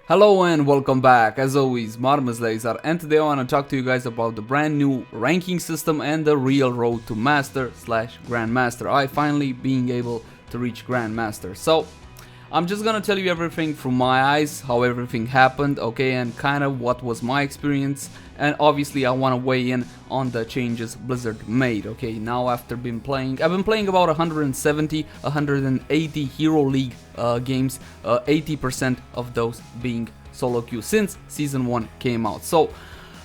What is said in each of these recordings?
Hello and welcome back. As always, my name is Lazer, and today I want to talk to you guys about the brand new ranking system and the real road to Master / Grandmaster. I finally being able to reach Grandmaster. So I'm just gonna tell you everything from my eyes, how everything happened, okay, and kind of what was my experience. And obviously I want to weigh in on the changes Blizzard made, okay. Now after I've been playing about 170, 180 Hero League games, 80% of those being solo queue since Season 1 came out. So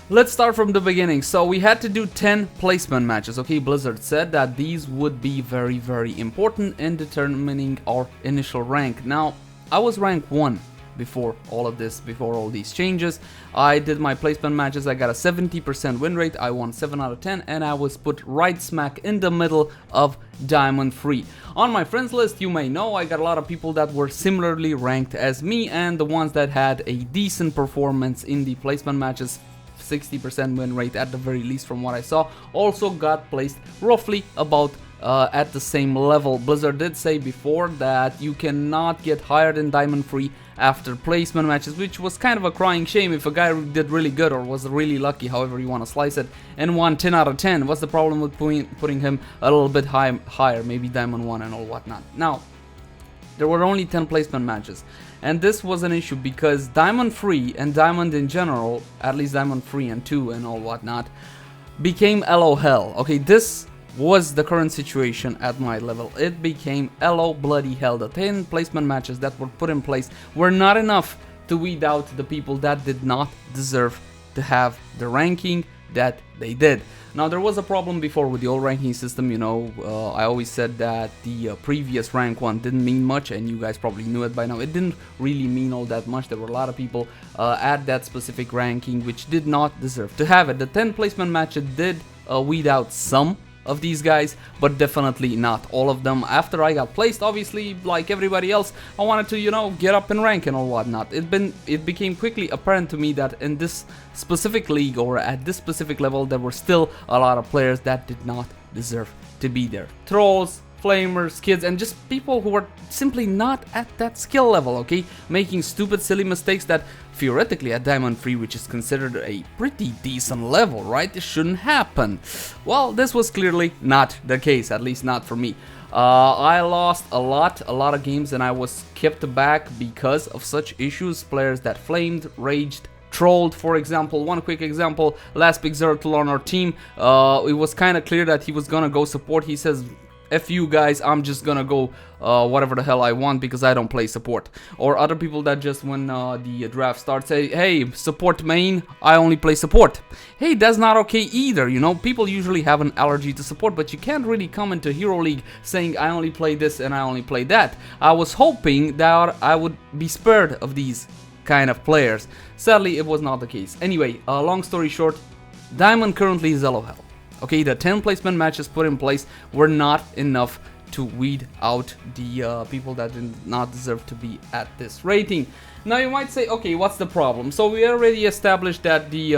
let's start from the beginning. So we had to do 10 placement matches, okay. Blizzard said that these would be very important in determining our initial rank. Now, I was rank 1 before all of this, before all these changes. I did my placement matches, I got a 70% win rate, I won 7 out of 10, and I was put right smack in the middle of Diamond 3. On my friends list, you may know, I got a lot of people that were similarly ranked as me, and the ones that had a decent performance in the placement matches, 60% win rate at the very least from what I saw, also got placed roughly about at the same level. Blizzard did say before that you cannot get higher than Diamond 3 after placement matches, which was kind of a crying shame. If a guy did really good or was really lucky, however you want to slice it, and won 10 out of 10, what's the problem with putting him a little bit higher, maybe Diamond 1 and all whatnot? Now, there were only 10 placement matches, and this was an issue because Diamond 3 and Diamond in general, at least Diamond 3 and 2 and all whatnot, became LO hell. Okay, this was the current situation at my level. It became LO bloody hell. The 10 placement matches that were put in place were not enough to weed out the people that did not deserve to have the ranking that they did. Now, there was a problem before with the old ranking system, you know. I always said that the previous rank 1 didn't mean much, and you guys probably knew it by now. It didn't really mean all that much. There were a lot of people at that specific ranking which did not deserve to have it. The 10 placement matches did weed out some of these guys, but definitely not all of them. After I got placed, obviously, like everybody else, I wanted to, you know, get up in rank and all whatnot. It became quickly apparent to me that in this specific league or at this specific level, there were still a lot of players that did not deserve to be there. Trolls, flamers, kids, and just people who were simply not at that skill level, okay? Making stupid, silly mistakes that theoretically at Diamond 3, which is considered a pretty decent level, right? This shouldn't happen. Well, this was clearly not the case, at least not for me. I lost a lot of games, and I was kept back because of such issues. Players that flamed, raged, trolled. For example, one quick example, last big Zertul on our team, it was kind of clear that he was gonna go support. He says, F you guys, I'm just gonna go whatever the hell I want because I don't play support. Or other people that just when the draft starts say, hey, support main, I only play support. Hey, that's not okay either, you know. People usually have an allergy to support, but you can't really come into Hero League saying I only play this and I only play that. I was hoping that I would be spared of these kind of players. Sadly, it was not the case. Anyway, long story short, Diamond currently is LOL. Okay, the 10 placement matches put in place were not enough to weed out the people that did not deserve to be at this rating. Now you might say, okay, what's the problem? So we already established that the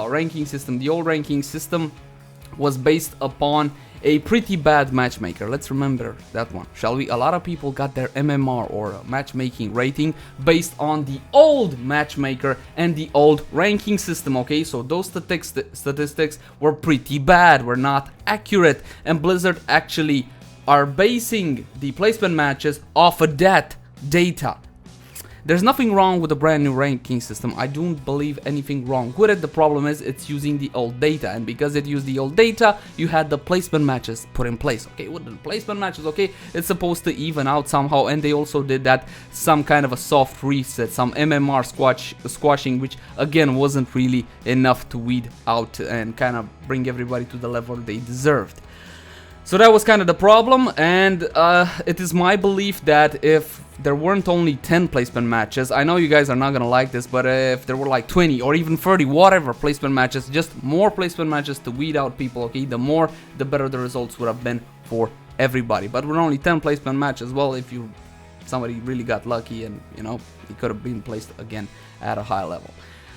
ranking system, the old ranking system, was based upon a pretty bad matchmaker. Let's remember that one, shall we? A lot of people got their MMR or matchmaking rating based on the old matchmaker and the old ranking system, okay? So those statistics were pretty bad, were not accurate, and Blizzard actually are basing the placement matches off of that data. There's nothing wrong with the brand new ranking system. I don't believe anything wrong with it. The problem is it's using the old data, and because it used the old data, you had the placement matches put in place. Okay, with the placement matches, okay, it's supposed to even out somehow, and they also did that some kind of a soft reset, some MMR squashing, which again wasn't really enough to weed out and kind of bring everybody to the level they deserved. So that was kind of the problem, and it is my belief that if there weren't only 10 placement matches, I know you guys are not gonna like this, but if there were like 20 or even 30, whatever placement matches, just more placement matches to weed out people, okay, the more, the better the results would have been for everybody. But with only 10 placement matches, well, if somebody really got lucky and, you know, he could have been placed again at a high level.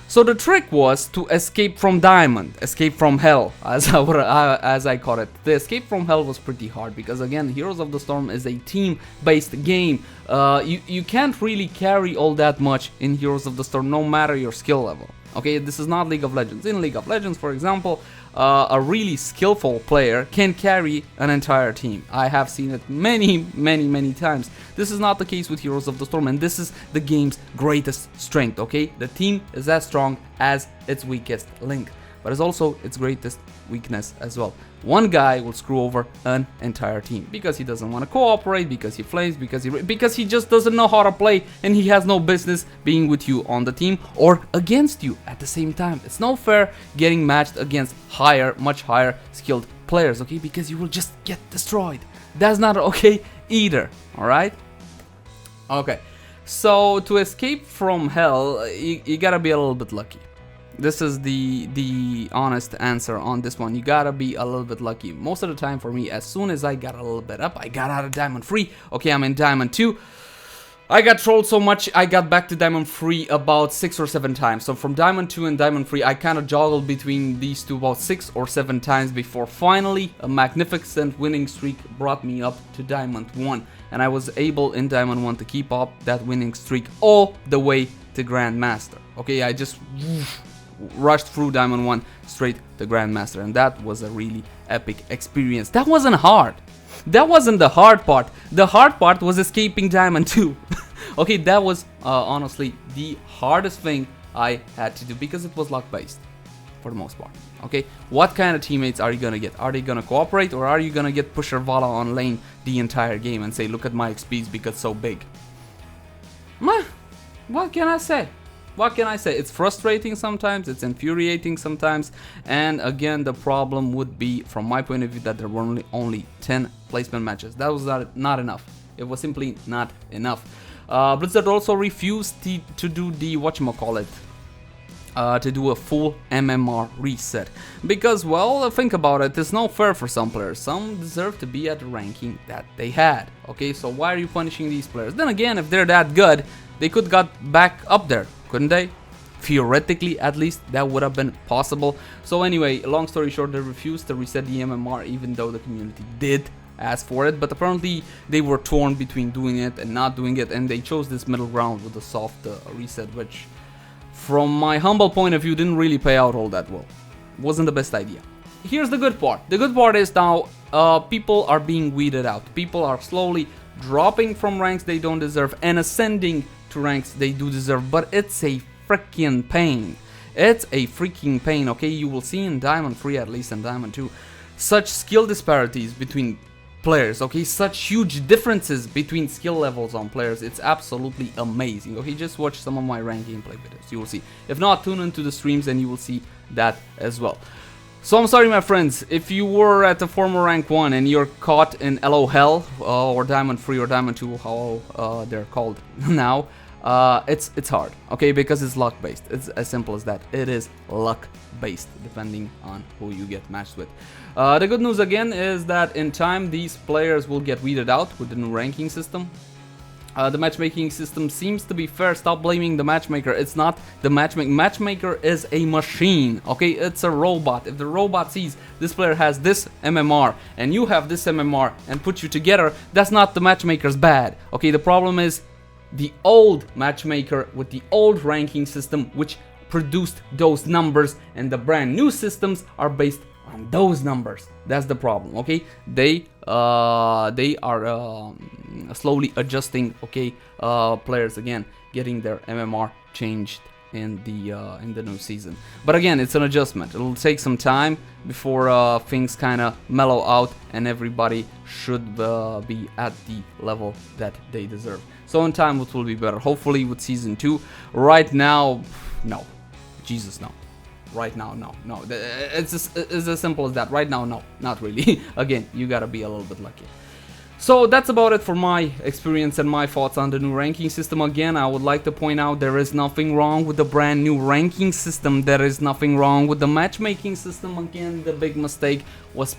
So the trick was to escape from Diamond, escape from Hell, as I call it. The escape from Hell was pretty hard because, again, Heroes of the Storm is a team-based game. You can't really carry all that much in Heroes of the Storm, no matter your skill level. Okay, this is not League of Legends. In League of Legends, for example, a really skillful player can carry an entire team. I have seen it many times. This is not the case with Heroes of the Storm, and this is the game's greatest strength, okay? The team is as strong as its weakest link, but it's also its greatest weakness as well. One guy will screw over an entire team because he doesn't want to cooperate, because he flames, because he just doesn't know how to play, and he has no business being with you on the team or against you at the same time. It's no fair getting matched against much higher skilled players, okay? Because you will just get destroyed. That's not okay either, all right? Okay, so to escape from Hell, you gotta be a little bit lucky. This is the honest answer on this one. You gotta be a little bit lucky. Most of the time for me, as soon as I got a little bit up, I got out of Diamond 3. Okay, I'm in Diamond 2. I got trolled so much, I got back to Diamond 3 about 6 or 7 times. So from Diamond 2 and Diamond 3, I kind of joggled between these two about 6 or 7 times before finally a magnificent winning streak brought me up to Diamond 1. And I was able in Diamond 1 to keep up that winning streak all the way to Grandmaster. Okay, I just rushed through Diamond 1 straight to Grandmaster, and that was a really epic experience. That wasn't hard. That wasn't the hard part. The hard part was escaping Diamond 2. Okay, that was honestly the hardest thing I had to do because it was luck based for the most part. Okay, what kind of teammates are you gonna get? Are they gonna cooperate, or are you gonna get Pusher Vala on lane the entire game and say, look at my XPs because it's so big? What can I say? What can I say? It's frustrating sometimes, it's infuriating sometimes, and again, the problem would be, from my point of view, that there were only 10 placement matches. That was not enough. It was simply not enough. Blizzard also refused to do the whatchamacallit, to do a full MMR reset. Because, well, think about it, it's no fair for some players. Some deserve to be at the ranking that they had. Okay, so why are you punishing these players? Then again, if they're that good, they could got back up there, couldn't they? Theoretically, at least, that would have been possible. So anyway, long story short, they refused to reset the MMR even though the community did ask for it. But apparently, they were torn between doing it and not doing it, and they chose this middle ground with a soft reset, which, from my humble point of view, didn't really pay out all that well. Wasn't the best idea. Here's the good part. The good part is now people are being weeded out. People are slowly dropping from ranks they don't deserve and ascending to ranks they do deserve, but it's a freaking pain. It's a freaking pain, okay? You will see in Diamond 3, at least in Diamond 2, such skill disparities between players, okay? Such huge differences between skill levels on players. It's absolutely amazing, okay? Just watch some of my rank gameplay videos, you will see. If not, tune into the streams and you will see that as well. So I'm sorry, my friends, if you were at the former rank 1 and you're caught in LO Hell, or Diamond 3 or Diamond 2, how they're called now, it's hard, okay, because it's luck based. It's as simple as that. It is luck based, depending on who you get matched with. The good news again is that in time these players will get weeded out with the new ranking system. The matchmaking system seems to be fair. Stop blaming the matchmaker. It's not the matchmaker. Matchmaker is a machine, okay? It's a robot. If the robot sees this player has this MMR and you have this MMR and put you together, that's not the matchmaker's bad, okay? The problem is the old matchmaker with the old ranking system, which produced those numbers, and the brand new systems are based on those numbers. That's the problem, okay? They are slowly adjusting, okay, players again getting their MMR changed in the new season. But again, it's an adjustment. It'll take some time before things kind of mellow out and everybody should be at the level that they deserve. So in time it will be better, hopefully with season 2. Right now, no. Jesus, no. Right now, no. It's as simple as that. Right now, no, not really. Again, you gotta be a little bit lucky. So that's about it for my experience and my thoughts on the new ranking system. Again, I would like to point out there is nothing wrong with the brand new ranking system. There is nothing wrong with the matchmaking system. Again, the big mistake was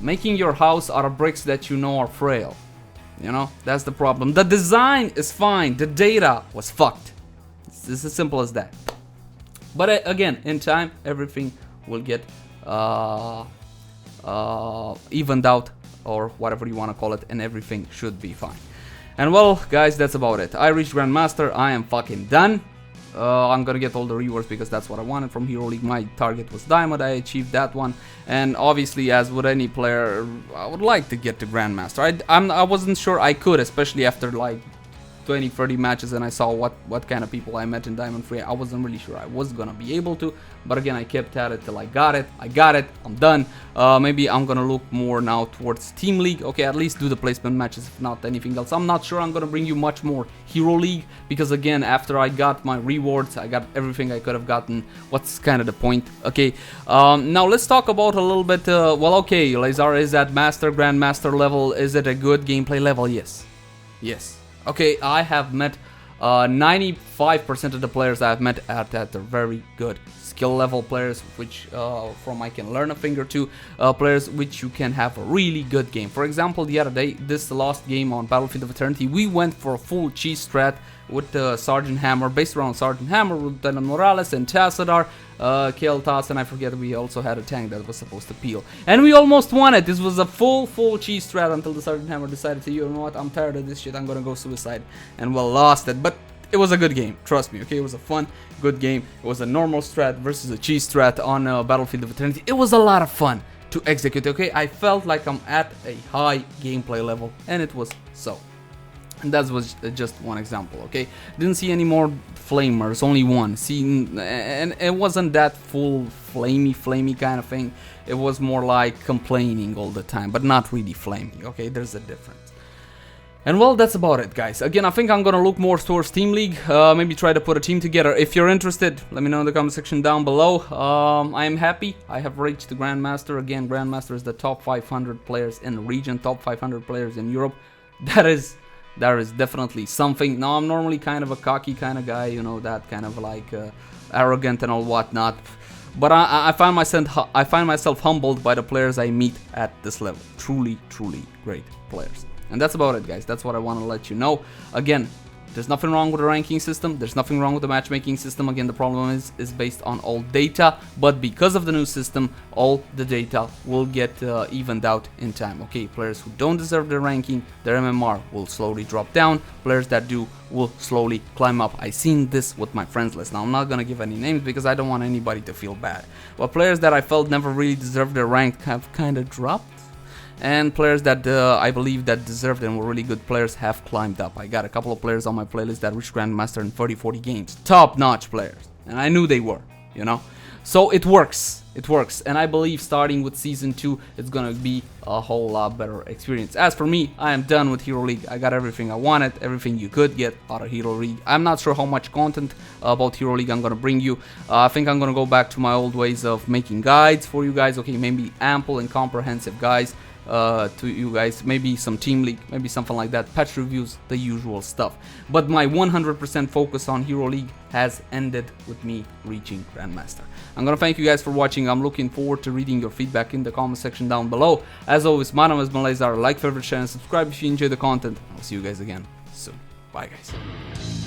making your house out of bricks that you know are frail. You know, that's the problem. The design is fine. The data was fucked. It's as simple as that. But again, in time, everything will get evened out, or whatever you want to call it, and everything should be fine. And well, guys, that's about it. I reached Grandmaster. I am fucking done. I'm gonna get all the rewards because that's what I wanted from Hero League. My target was Diamond. I achieved that one, and obviously, as with any player, I would like to get to Grandmaster. I wasn't sure I could, especially after like 20-30 matches, and I saw what kind of people I met in Diamond 3. I wasn't really sure I was gonna be able to, but again, I kept at it till I got it. I'm done. Maybe I'm gonna look more now towards Team League. Okay, at least do the placement matches, if not anything else. I'm not sure I'm gonna bring you much more Hero League, because again, after I got my rewards, I got everything I could have gotten. What's kind of the point? Okay, now let's talk about a little bit. Well, okay, Leyzar is at Master, Grandmaster level. Is it a good gameplay level? Yes. Okay, I have met 95% of the players I have met at a very good skill level, players which from I can learn a thing or two, players which you can have a really good game. For example, the other day, this last game on Battlefield of Eternity, we went for a full cheese strat with Sergeant Hammer, based around Sergeant Hammer, Lieutenant Morales and Tassadar, Kael'thas, and I forget we also had a tank that was supposed to peel. And we almost won it. This was a full cheese strat until the Sergeant Hammer decided to, you know what, I'm tired of this shit, I'm gonna go suicide. And well, lost it. But it was a good game, trust me, okay? It was a fun, good game. It was a normal strat versus a cheese strat on Battlefield of Eternity. It was a lot of fun to execute, okay? I felt like I'm at a high gameplay level, and it was so. And that was just one example, okay? Didn't see any more flamers, only one. See, and it wasn't that full flamey kind of thing. It was more like complaining all the time, but not really flaming, okay? There's a difference. And well, that's about it, guys. Again, I think I'm gonna look more towards Team League, maybe try to put a team together. If you're interested, let me know in the comment section down below. I am happy I have reached the Grandmaster. Again, Grandmaster is the top 500 players in the region, top 500 players in Europe. That is definitely something. Now, I'm normally kind of a cocky kind of guy, you know, that kind of like arrogant and all whatnot. But I find myself humbled by the players I meet at this level. Truly great players. And that's about it, guys. That's what I want to let you know. Again, there's nothing wrong with the ranking system. There's nothing wrong with the matchmaking system. Again, the problem is based on old data. But because of the new system, all the data will get evened out in time. Okay, players who don't deserve their ranking, their MMR will slowly drop down. Players that do will slowly climb up. I seen this with my friends list. Now, I'm not going to give any names because I don't want anybody to feel bad. But players that I felt never really deserved their rank have kind of dropped. And players that I believe that deserved and were really good players have climbed up. I got a couple of players on my playlist that reached Grandmaster in 30-40 games. Top-notch players. And I knew they were, you know. So it works. It works. And I believe starting with Season 2, it's going to be a whole lot better experience. As for me, I am done with Hero League. I got everything I wanted, everything you could get out of Hero League. I'm not sure how much content about Hero League I'm going to bring you. I think I'm going to go back to my old ways of making guides for you guys. Okay, maybe ample and comprehensive guides to you guys, maybe some Team League, maybe something like that, patch reviews, the usual stuff. But my 100% focus on Hero League has ended with me reaching Grandmaster. I'm gonna thank you guys for watching. I'm looking forward to reading your feedback in the comment section down below. As always, my name is Leyzar. Like, favorite, share, and subscribe if you enjoy the content. I'll see you guys again soon. Bye, guys.